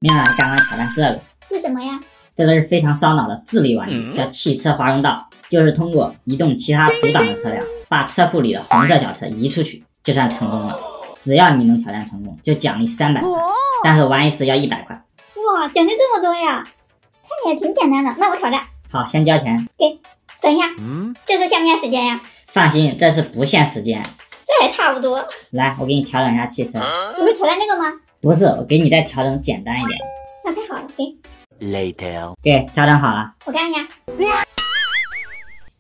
明晚刚刚挑战这个，是什么呀？这个是非常烧脑的智力玩具，叫汽车滑容道，就是通过移动其他阻挡的车辆，把车库里的红色小车移出去，就算成功了。只要你能挑战成功，就奖励300块，但是玩一次要100块。哇，奖励这么多呀！看起来挺简单的，那我挑战。好，先交钱。给，等一下，这次限不限时间呀？放心，这是不限时间。这还差不多。来，我给你调整一下汽车。不是挑战这个吗？不是，我给你再调整简单一点。那太好了，给。Later， 给调整好了。我看一下。你这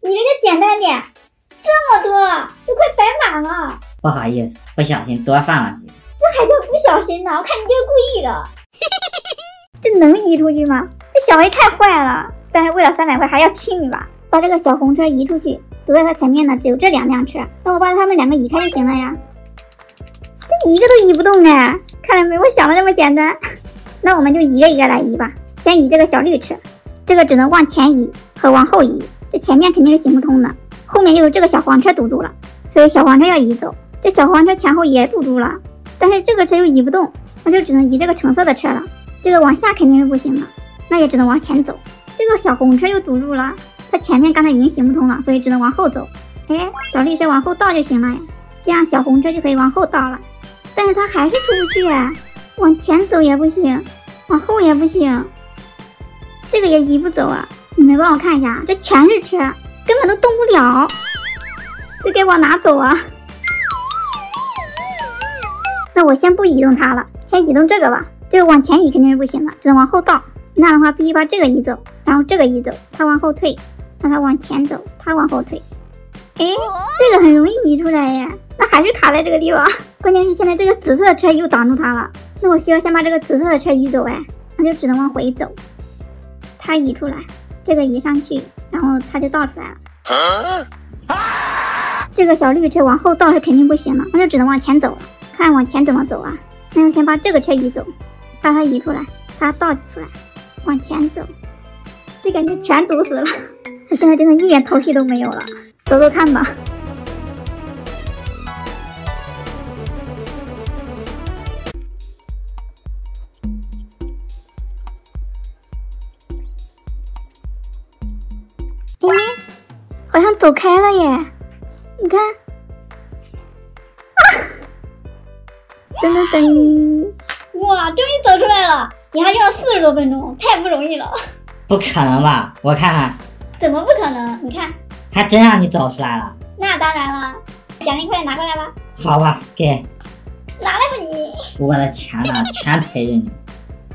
个简单点，这么多，都快摆满了。不好意思，不小心多放了几个。这还叫不小心呢？我看你就是故意的。这能移出去吗？这小 A 太坏了。但是为了300块还要拼一把，把这个小红车移出去。堵在它前面的只有这2辆车，那我把它们2个移开就行了呀。这一个都移不动哎，看来没我想的那么简单。那我们就一个一个来移吧。先移这个小绿车，这个只能往前移和往后移，这前面肯定是行不通的。后面又有这个小黄车堵住了，所以小黄车要移走。这小黄车前后也堵住了，但是这个车又移不动，那就只能移这个橙色的车了。这个往下肯定是不行的，那也只能往前走。这个小红车又堵住了，它前面刚才已经行不通了，所以只能往后走。哎，小绿车往后倒就行了呀，这样小红车就可以往后倒了。但是它还是出不去啊，往前走也不行，往后也不行，这个也移不走啊。你们帮我看一下，这全是车，根本都动不了，这该往哪走啊？那我先不移动它了，先移动这个吧。这个往前移肯定是不行的，只能往后倒。那的话必须把这个移走，然后这个移走，它往后退，那它往前走，它往后退。哎，这个很容易移出来耶，那还是卡在这个地方。关键是现在这个紫色的车又挡住它了，那我需要先把这个紫色的车移走哎，那就只能往回走。它移出来，这个移上去，然后它就倒出来了。这个小绿车往后倒是肯定不行了，那就只能往前走了。看往前怎么走啊？那就先把这个车移走，把它移出来，把它倒出来，往前走。这感觉全堵死了，我现在真的一点头绪都没有了。走走看吧。哎，好像走开了耶！你看，噔噔噔！哇，终于走出来了！你还用了40多分钟，太不容易了。不可能吧？我看看。怎么不可能？你看，还真让你走出来了。那当然了，奖励快点拿过来吧。好吧，给。拿来吧你。我的钱呢？全陪着你。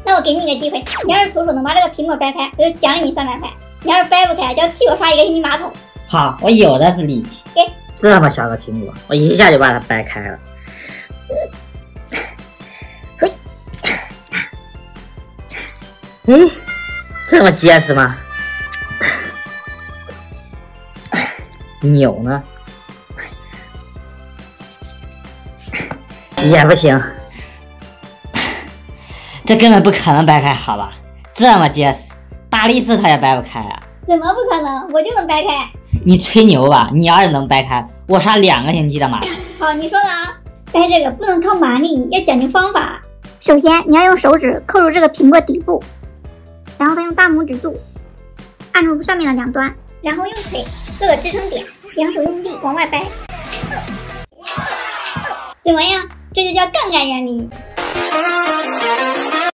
那我给你个机会，你要是徒手能把这个苹果掰开，我就奖励你300块。你要是掰不开，就要替我刷一个黑泥马桶。好，我有的是力气。给。这么小个苹果，我一下就把它掰开了。嘿。这么结实吗？扭呢？也不行，这根本不可能掰开，好吧？这么结实，大力士它也掰不开啊！怎么不可能？我就能掰开！你吹牛吧？你要是能掰开，我刷2个星期的马。好，你说的啊。掰这个不能靠蛮力，要讲究方法。首先，你要用手指扣住这个苹果底部，然后再用大拇指肚按住上面的2端，然后用腿做个支撑点，两手用力往外掰。怎么样？这就叫杠杆原理。